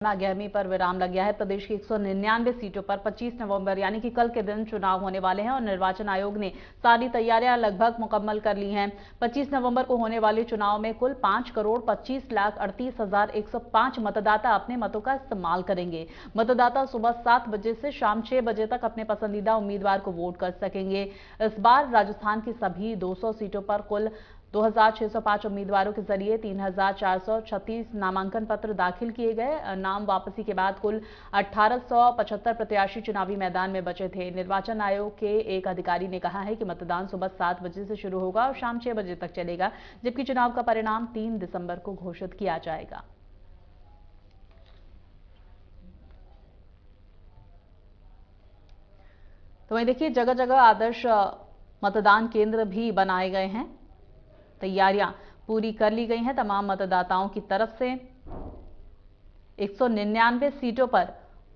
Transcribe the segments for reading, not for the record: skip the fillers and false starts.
गहमी पर विराम लग गया है। प्रदेश की 199 सीटों पर 25 नवंबर यानी कि कल के दिन चुनाव होने वाले हैं और निर्वाचन आयोग ने सारी तैयारियां लगभग मुकम्मल कर ली हैं। 25 नवंबर को होने वाले चुनाव में कुल 5,25,38,105 मतदाता अपने मतों का इस्तेमाल करेंगे। मतदाता सुबह 7 बजे से शाम 6 बजे तक अपने पसंदीदा उम्मीदवार को वोट कर सकेंगे। इस बार राजस्थान की सभी 200 सीटों पर कुल 2,605 उम्मीदवारों के जरिए 3,436 नामांकन पत्र दाखिल किए गए। नाम वापसी के बाद कुल 1,875 प्रत्याशी चुनावी मैदान में बचे थे। निर्वाचन आयोग के एक अधिकारी ने कहा है कि मतदान सुबह 7 बजे से शुरू होगा और शाम 6 बजे तक चलेगा, जबकि चुनाव का परिणाम 3 दिसंबर को घोषित किया जाएगा। तो वहीं देखिए, जगह जगह आदर्श मतदान केंद्र भी बनाए गए हैं। तैयारियां पूरी कर ली गई हैं। तमाम मतदाताओं की तरफ से 199 सीटों पर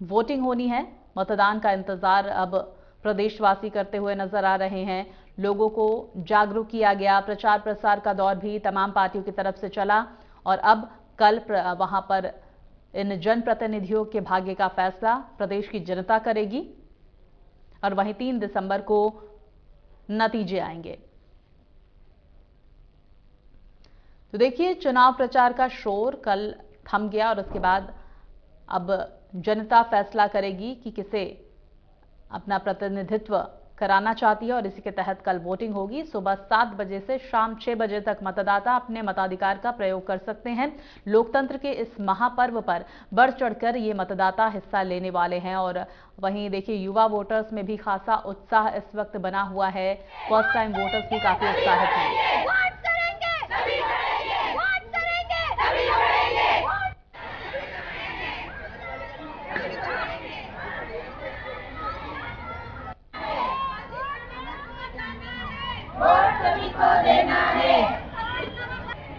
वोटिंग होनी है। मतदान का इंतजार अब प्रदेशवासी करते हुए नजर आ रहे हैं। लोगों को जागरूक किया गया। प्रचार प्रसार का दौर भी तमाम पार्टियों की तरफ से चला और अब कल वहां पर इन जनप्रतिनिधियों के भाग्य का फैसला प्रदेश की जनता करेगी और वहीं 3 दिसंबर को नतीजे आएंगे। तो देखिए, चुनाव प्रचार का शोर कल थम गया और उसके बाद अब जनता फैसला करेगी कि किसे अपना प्रतिनिधित्व कराना चाहती है और इसी के तहत कल वोटिंग होगी। सुबह 7 बजे से शाम 6 बजे तक मतदाता अपने मताधिकार का प्रयोग कर सकते हैं। लोकतंत्र के इस महापर्व पर बढ़ चढ़कर ये मतदाता हिस्सा लेने वाले हैं और वहीं देखिए, युवा वोटर्स में भी खासा उत्साह इस वक्त बना हुआ है। फर्स्ट टाइम वोटर्स भी काफी उत्साहित हैं। वोट सभी को देना है।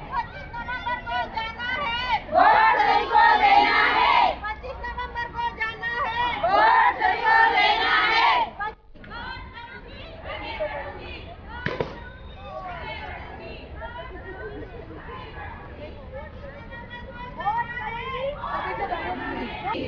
25 नवंबर को जाना है। वोट सभी को देना है। 25 नवंबर को जाना है। वोट सभी को देना है।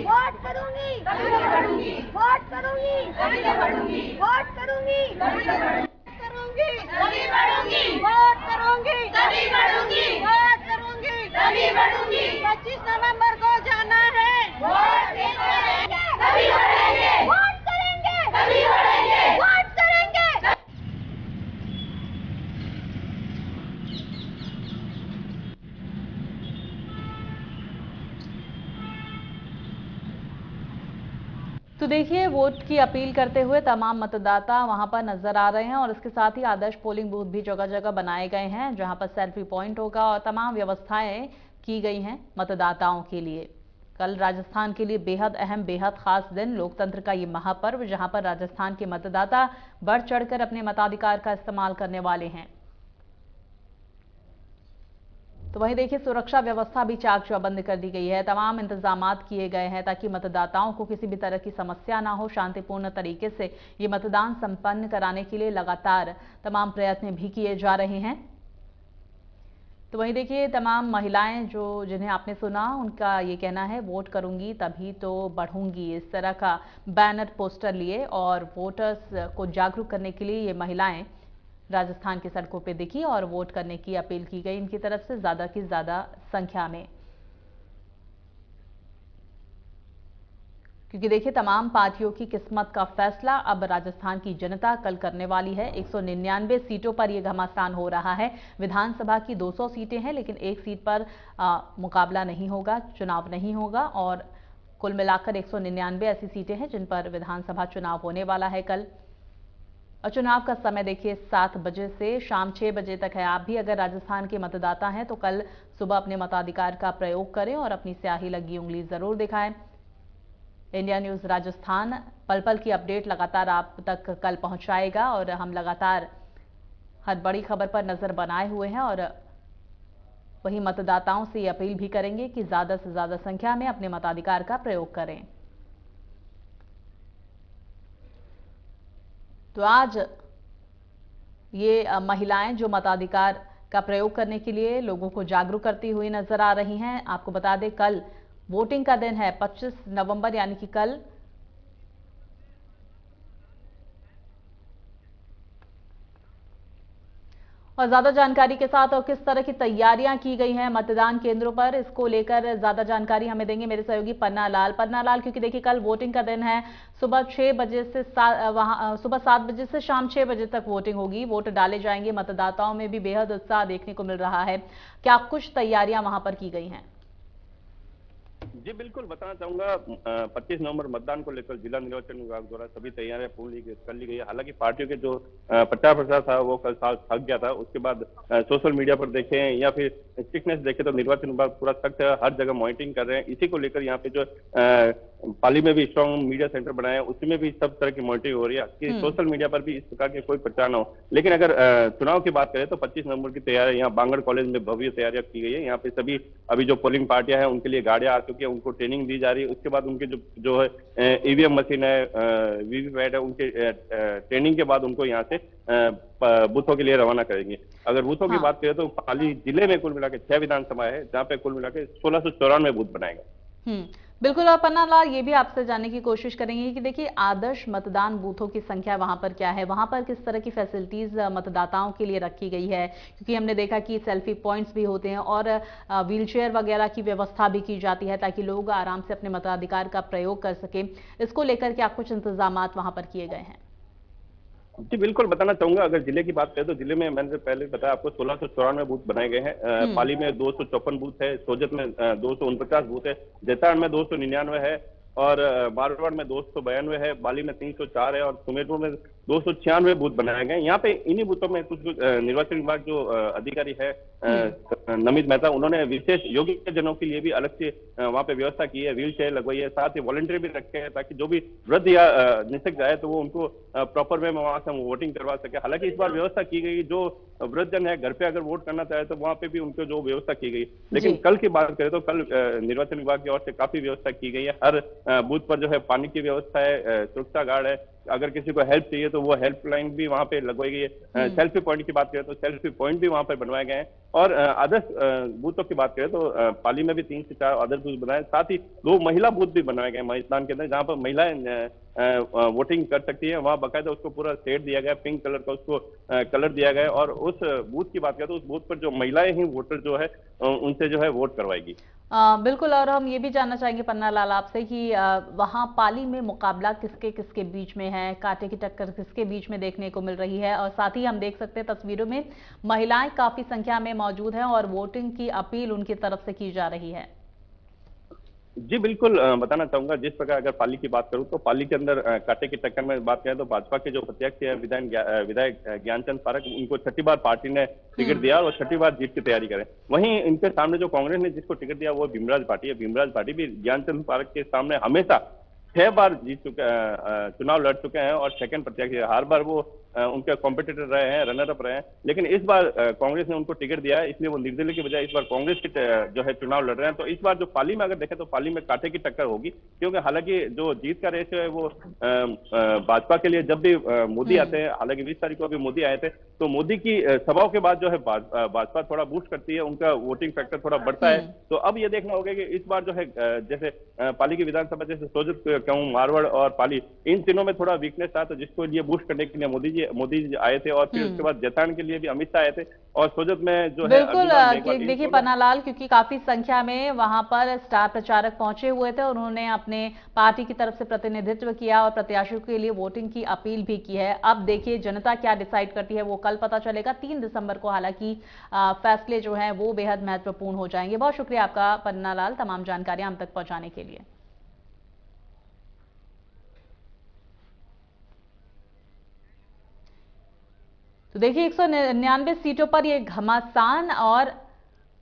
वोट करूंगी, तभी तो बढ़ूंगी। वोट करूंगी, तभी तो बढ़ूंगी। वोट करूंगी, तभी तो बढ़ूंगी। करूंगी, तभी बढ़ूंगी। वोट करूंगी, तभी बढ़ूंगी। वोट करूंगी, तभी बढ़ूंगी। 25 नवंबर को जाना है। वोट देंगे, तभी बढ़ेंगे। वोट करेंगे, तभी बढ़ेंगे। वोट करेंगे। तो देखिए, वोट की अपील करते हुए तमाम मतदाता वहां पर नजर आ रहे हैं और इसके साथ ही आदर्श पोलिंग बूथ भी जगह जगह बनाए गए हैं, जहां पर सेल्फी पॉइंट होगा और तमाम व्यवस्थाएं की गई हैं मतदाताओं के लिए। कल राजस्थान के लिए बेहद अहम, बेहद खास दिन, लोकतंत्र का ये महापर्व, जहां पर राजस्थान के मतदाता बढ़ चढ़कर अपने मताधिकार का इस्तेमाल करने वाले हैं। तो वहीं देखिए, सुरक्षा व्यवस्था भी चाक चौबंद कर दी गई है। तमाम इंतजामात किए गए हैं ताकि मतदाताओं को किसी भी तरह की समस्या ना हो। शांतिपूर्ण तरीके से ये मतदान संपन्न कराने के लिए लगातार तमाम प्रयत्न भी किए जा रहे हैं। तो वहीं देखिए, तमाम महिलाएं जिन्हें आपने सुना, उनका ये कहना है, वोट करूंगी तभी तो बढ़ूंगी। इस तरह का बैनर पोस्टर लिए और वोटर्स को जागरूक करने के लिए ये महिलाएं राजस्थान की सड़कों पे दिखी और वोट करने की अपील की गई इनकी तरफ से ज्यादा की ज्यादा संख्या में। क्योंकि देखिए, तमाम पार्टियों की किस्मत का फैसला अब राजस्थान की जनता कल करने वाली है। 199 सीटों पर यह घमासान हो रहा है। विधानसभा की 200 सीटें हैं, लेकिन एक सीट पर मुकाबला नहीं होगा, चुनाव नहीं होगा और कुल मिलाकर 199 ऐसी सीटें हैं जिन पर विधानसभा चुनाव होने वाला है कल। और चुनाव का समय देखिए 7 बजे से शाम 6 बजे तक है। आप भी अगर राजस्थान के मतदाता हैं तो कल सुबह अपने मताधिकार का प्रयोग करें और अपनी स्याही लगी उंगली जरूर दिखाएं। इंडिया न्यूज राजस्थान पल पल की अपडेट लगातार आप तक कल पहुंचाएगा और हम लगातार हर बड़ी खबर पर नजर बनाए हुए हैं और वही मतदाताओं से ये अपील भी करेंगे कि ज्यादा से ज्यादा संख्या में अपने मताधिकार का प्रयोग करें। तो आज ये महिलाएं जो मताधिकार का प्रयोग करने के लिए लोगों को जागरूक करती हुई नजर आ रही हैं। आपको बता दें, कल वोटिंग का दिन है 25 नवंबर यानी कि कल। और ज्यादा जानकारी के साथ और किस तरह की तैयारियां की गई हैं मतदान केंद्रों पर, इसको लेकर ज्यादा जानकारी हमें देंगे मेरे सहयोगी पन्ना लाल। पन्ना लाल, क्योंकि देखिए कल वोटिंग का दिन है, सुबह 6 बजे से सुबह 7 बजे से शाम 6 बजे तक वोटिंग होगी, वोट डाले जाएंगे। मतदाताओं में भी बेहद उत्साह देखने को मिल रहा है। क्या कुछ तैयारियां वहां पर की गई हैं? जी बिल्कुल बताना चाहूंगा 25 नवंबर मतदान को लेकर जिला निर्वाचन विभाग द्वारा सभी तैयारियां पूरी कर ली गई है। हालांकि पार्टियों के जो प्रचार प्रसार था वो कल थक गया था। उसके बाद सोशल मीडिया पर देखें या फिर स्ट्रिक्टनेस देखें तो निर्वाचन विभाग पूरा सख्त है, हर जगह मॉनिटरिंग कर रहे हैं। इसी को लेकर यहाँ पे जो पाली में भी स्ट्रॉन्ग मीडिया सेंटर बनाया है, उसमें भी सब तरह की मॉनिटरिंग हो रही है कि सोशल मीडिया पर भी इस प्रकार के कोई प्रचार न हो। लेकिन अगर चुनाव की बात करें तो 25 नवंबर की तैयारी यहाँ बांगड़ कॉलेज में भव्य तैयारियां की गई है। यहाँ पे सभी अभी जो पोलिंग पार्टियां हैं उनके लिए गाड़ियां आ चुकी है, उनको ट्रेनिंग दी जा रही है। उसके बाद उनके जो है ईवीएम मशीन है, वीवीपैट है, उनके ट्रेनिंग के बाद उनको यहाँ से बूथों के लिए रवाना करेंगे। अगर बूथों की बात करें तो पाली जिले में कुल मिला के 6 विधानसभा है, जहाँ पे कुल मिला के 1694 बूथ बनाए गए। बिल्कुल। और पन्ना लाल, ये भी आपसे जानने की कोशिश करेंगे कि देखिए आदर्श मतदान बूथों की संख्या वहां पर क्या है, वहां पर किस तरह की फैसिलिटीज मतदाताओं के लिए रखी गई है, क्योंकि हमने देखा कि सेल्फी पॉइंट्स भी होते हैं और व्हीलचेयर वगैरह की व्यवस्था भी की जाती है ताकि लोग आराम से अपने मताधिकार का प्रयोग कर सके। इसको लेकर क्या कुछ इंतजाम वहां पर किए गए हैं? जी बिल्कुल बताना चाहूंगा। अगर जिले की बात करें तो जिले में मैंने पहले बताया आपको 1694 बूथ बनाए गए हैं। पाली में 254 बूथ है, सोजत में 249 बूथ है, जैतारण में 299 है और मारवाड़ में 292 है, बाली में 304 है और सुमेरपुर में 296 बूथ बनाए गए। यहाँ पे इन्हीं बूथों में कुछ निर्वाचन विभाग जो अधिकारी है नमित मेहता, उन्होंने विशेष योग्यजनों के लिए भी अलग से वहाँ पे व्यवस्था की है, व्हील चेयर लगवाई है, साथ ही वॉलंटियर भी रखे हैं ताकि जो भी वृद्ध या निसक जाए तो वो उनको प्रॉपर वे में वहां से हम वोटिंग करवा सके। हालांकि इस बार व्यवस्था की गई, जो वृद्धजन है घर पे अगर वोट करना चाहे तो वहां पे भी उनको जो व्यवस्था की गई। लेकिन कल की बात करें तो कल निर्वाचन विभाग की ओर से काफी व्यवस्था की गई है। हर बूथ पर जो है पानी की व्यवस्था है, सुरक्षा गार्ड है, अगर किसी को हेल्प चाहिए तो वो हेल्पलाइन भी वहां पे लगवाई गई है। सेल्फी पॉइंट की बात करें तो सेल्फी पॉइंट भी वहां पर बनवाए गए हैं। और आदर्श बूथों की बात करें तो पाली में भी 3 से 4 आदर्श बूथ बनाए, साथ ही 2 महिला बूथ भी बनवाए गए मैदान के अंदर, जहां पर महिलाएं वोटिंग कर सकती है। वहां बाकायदा उसको पूरा सेट दिया गया, पिंक कलर का उसको कलर दिया गया। और उस बूथ की बात करें तो उस बूथ पर जो महिलाएं ही वोटर जो है उनसे जो है वोट करवाएगी। बिल्कुल। और हम ये भी जानना चाहेंगे पन्ना लाल आपसे कि वहां पाली में मुकाबला किसके किसके बीच में है, कांटे की टक्कर किसके बीच में देखने को मिल रही है, और साथ ही हम देख सकते हैं तस्वीरों में महिलाएं काफी संख्या में मौजूद हैं और वोटिंग की अपील उनकी तरफ से की जा रही है। जी बिल्कुल बताना चाहूंगा। जिस प्रकार अगर पाली की बात करूं तो पाली के अंदर कांटे की टक्कर में बात करें तो भाजपा के जो प्रत्याशी है विधायक ज्ञानचंद पारक, उनको 6ठी बार पार्टी ने टिकट दिया और 6ठी बार जीत की तैयारी करें। वहीं इनके सामने जो कांग्रेस ने जिसको टिकट दिया वो भीमराज पार्टी है। भीमराज पार्टी भी ज्ञानचंद पारक के सामने हमेशा 6 बार जीत चुके, चुनाव लड़ चुके हैं और सेकंड प्रत्याशी, हर बार वो उनके कॉम्पिटिटर रहे हैं, रनर अप रहे हैं। लेकिन इस बार कांग्रेस ने उनको टिकट दिया है, इसलिए वो निर्दलीय के बजाय इस बार कांग्रेस के जो है चुनाव लड़ रहे हैं। तो इस बार जो पाली में अगर देखें तो पाली में कांटे की टक्कर होगी, क्योंकि हालांकि जो जीत का रेस है वो भाजपा के लिए जब भी मोदी आते हैं, हालांकि 20 तारीख को अभी मोदी आए थे, तो मोदी की सभाओं के बाद जो है भाजपा थोड़ा बूस्ट करती है, उनका वोटिंग फैक्टर थोड़ा बढ़ता है। तो अब ये देखना होगा कि इस बार जो है जैसे पाली की विधानसभा जैसे सोजत कहूँ, मारवाड़ और पाली, इन तीनों में थोड़ा वीकनेस था, तो जिसको लिए बूस्ट करने के लिए मोदी जी आए थे और फिर उसके बाद जैतारण के लिए भी अमित शाह आए थे और सोजत में जो है बिल्कुल। देखिए पन्ना लाल, क्योंकि काफी संख्या में वहां पर स्टार प्रचारक पहुंचे हुए थे, उन्होंने अपने पार्टी की तरफ से प्रतिनिधित्व किया और प्रत्याशियों के लिए वोटिंग की अपील भी की है। अब देखिए जनता क्या डिसाइड करती है वो कल पता चलेगा। 3 दिसंबर को हालांकि फैसले जो हैं वो बेहद महत्वपूर्ण हो जाएंगे। बहुत शुक्रिया आपका पन्ना लाल, तमाम जानकारियां हम तक पहुंचाने के लिए। तो देखिए 199 सीटों पर ये घमासान और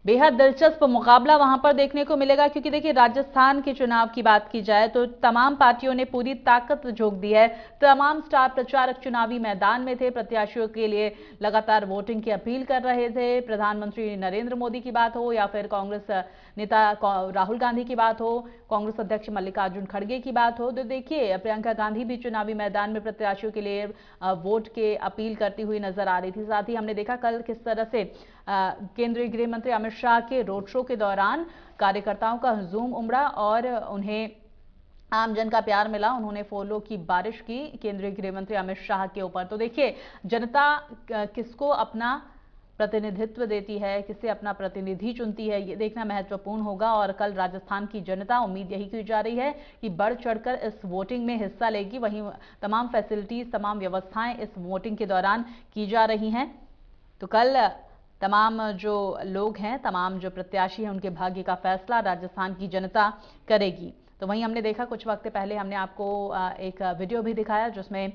बेहद दिलचस्प मुकाबला वहां पर देखने को मिलेगा, क्योंकि देखिए राजस्थान के चुनाव की बात की जाए तो तमाम पार्टियों ने पूरी ताकत झोंक दी है। तमाम स्टार प्रचारक चुनावी मैदान में थे, प्रत्याशियों के लिए लगातार वोटिंग की अपील कर रहे थे। प्रधानमंत्री नरेंद्र मोदी की बात हो या फिर कांग्रेस नेता राहुल गांधी की बात हो, कांग्रेस अध्यक्ष मल्लिकार्जुन खड़गे की बात हो, तो देखिए प्रियंका गांधी भी चुनावी मैदान में प्रत्याशियों के लिए वोट के अपील करती हुई नजर आ रही थी। साथ ही हमने देखा कल किस तरह से केंद्रीय गृह मंत्री अमित शाह के रोड शो के दौरान कार्यकर्ताओं का हुजूम उमड़ा और उन्हें आमजन का प्यार मिला। उन्होंने फूलों की बारिश की केंद्रीय गृह मंत्री अमित शाह के ऊपर। तो देखिए, जनता किसको अपना प्रतिनिधित्व देती है, किसे अपना प्रतिनिधि चुनती है, ये देखना महत्वपूर्ण होगा। और कल राजस्थान की जनता, उम्मीद यही की जा रही है कि बढ़ चढ़कर इस वोटिंग में हिस्सा लेगी। वहीं तमाम फैसिलिटीज, तमाम व्यवस्थाएं इस वोटिंग के दौरान की जा रही हैं। तो कल तमाम जो लोग हैं, तमाम जो प्रत्याशी हैं, उनके भाग्य का फैसला राजस्थान की जनता करेगी। तो वहीं हमने देखा कुछ वक्त पहले हमने आपको एक वीडियो भी दिखाया जिसमें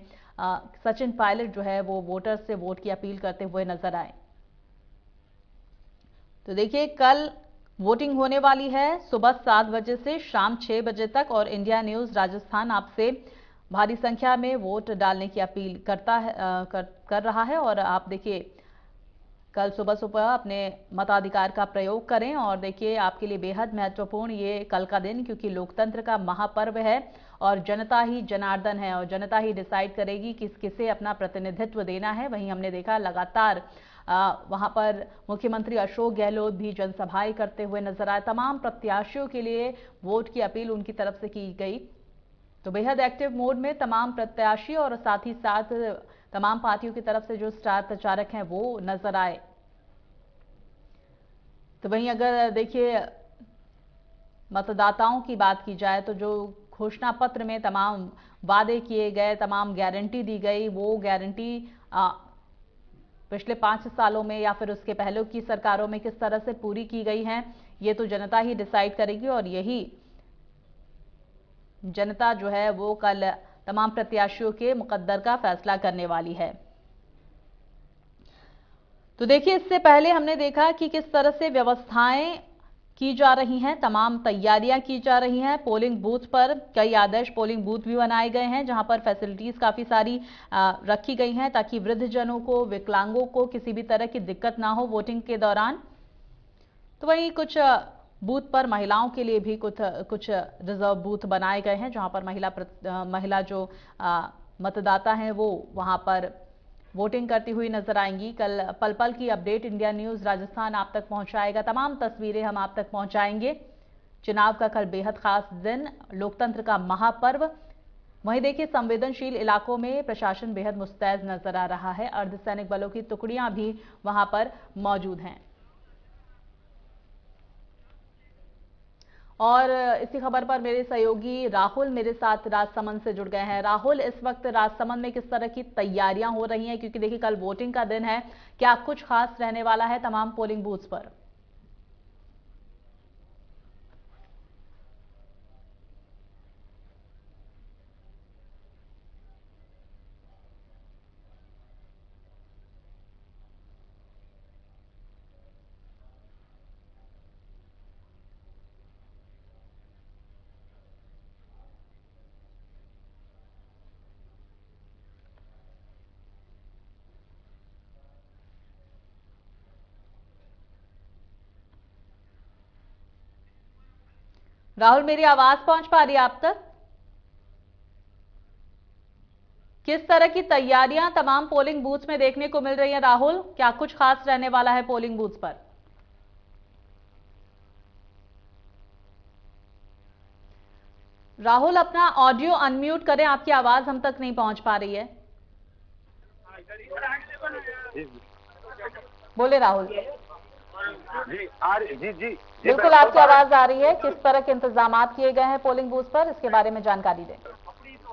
सचिन पायलट जो है वो वोटर्स से वोट की अपील करते हुए नजर आए। तो देखिए, कल वोटिंग होने वाली है सुबह 7 बजे से शाम 6 बजे तक और इंडिया न्यूज राजस्थान आपसे भारी संख्या में वोट डालने की अपील कर रहा है। और आप देखिए, कल सुबह सुबह अपने मताधिकार का प्रयोग करें। और देखिए, आपके लिए बेहद महत्वपूर्ण ये कल का दिन, क्योंकि लोकतंत्र का महापर्व है और जनता ही जनार्दन है और जनता ही डिसाइड करेगी कि किसे अपना प्रतिनिधित्व देना है। वहीं हमने देखा लगातार वहां पर मुख्यमंत्री अशोक गहलोत भी जनसभाएं करते हुए नजर आए। तमाम प्रत्याशियों के लिए वोट की अपील उनकी तरफ से की गई। तो बेहद एक्टिव मोड में तमाम प्रत्याशी और साथ ही साथ तमाम पार्टियों की तरफ से जो स्टार प्रचारक हैं वो नजर आए। तो वहीं अगर देखिए मतदाताओं की बात की जाए तो जो घोषणा पत्र में तमाम वादे किए गए, तमाम गारंटी दी गई, वो गारंटी पिछले 5 सालों में या फिर उसके पहले की सरकारों में किस तरह से पूरी की गई हैं, ये तो जनता ही डिसाइड करेगी। और यही जनता जो है वो कल तमाम प्रत्याशियों के मुकद्दर का फैसला करने वाली है। तो देखिए, इससे पहले हमने देखा कि किस तरह से व्यवस्थाएं की जा रही हैं, तमाम तैयारियां की जा रही हैं। पोलिंग बूथ पर कई आदर्श पोलिंग बूथ भी बनाए गए हैं जहां पर फैसिलिटीज काफी सारी रखी गई हैं ताकि वृद्धजनों को, विकलांगों को किसी भी तरह की दिक्कत ना हो वोटिंग के दौरान। तो वहीं कुछ बूथ पर महिलाओं के लिए भी कुछ रिजर्व बूथ बनाए गए हैं जहां पर महिला जो मतदाता हैं वो वहां पर वोटिंग करती हुई नजर आएंगी। कल पल पल की अपडेट इंडिया न्यूज राजस्थान आप तक पहुंचाएगा, तमाम तस्वीरें हम आप तक पहुंचाएंगे। चुनाव का कल बेहद खास दिन, लोकतंत्र का महापर्व। वहीं देखिए, संवेदनशील इलाकों में प्रशासन बेहद मुस्तैद नजर आ रहा है। अर्धसैनिक बलों की टुकड़ियां भी वहां पर मौजूद हैं। और इसी खबर पर मेरे सहयोगी राहुल मेरे साथ राजसमंद से जुड़ गए हैं। राहुल, इस वक्त राजसमंद में किस तरह की तैयारियां हो रही हैं, क्योंकि देखिए कल वोटिंग का दिन है, क्या कुछ खास रहने वाला है तमाम पोलिंग बूथ्स पर? राहुल, मेरी आवाज पहुंच पा रही है आप तक? किस तरह की तैयारियां तमाम पोलिंग बूथ्स में देखने को मिल रही है राहुल? क्या कुछ खास रहने वाला है पोलिंग बूथ्स पर? राहुल, अपना ऑडियो अनम्यूट करें, आपकी आवाज हम तक नहीं पहुंच पा रही है। बोले राहुल। जी बिल्कुल, आपकी आवाज आ रही है। किस तरह के इंतजाम किए गए हैं पोलिंग बूथ पर, इसके बारे में जानकारी दें।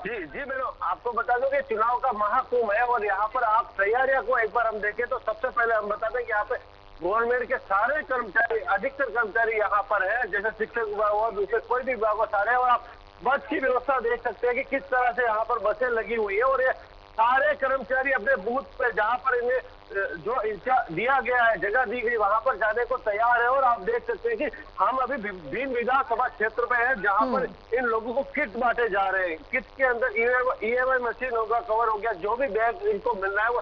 जी मैडम, आपको बता दूं कि चुनाव का महाकुंभ है और यहाँ पर आप तैयारियों को एक बार हम देखें तो सबसे पहले हम बता दें कि यहाँ पे गवर्नमेंट के सारे कर्मचारी, अधिकतर कर्मचारी यहाँ पर है, जैसे शिक्षक विभाग हो, दूसरे कोई भी विभाग हो, सारे। और आप बस की व्यवस्था देख सकते हैं कि किस तरह से यहाँ पर बसें लगी हुई है और ये सारे कर्मचारी अपने बूथ पे जहां पर इन्हें जो दिया गया है, जगह दी गई, वहां पर जाने को तैयार है। और आप देख सकते हैं कि हम अभी भीम विधानसभा क्षेत्र पे हैं जहां पर इन लोगों को किट बांटे जा रहे हैं। किट के अंदर ईएमआई मशीन होगा, कवर हो गया, जो भी बैग इनको मिलना है वो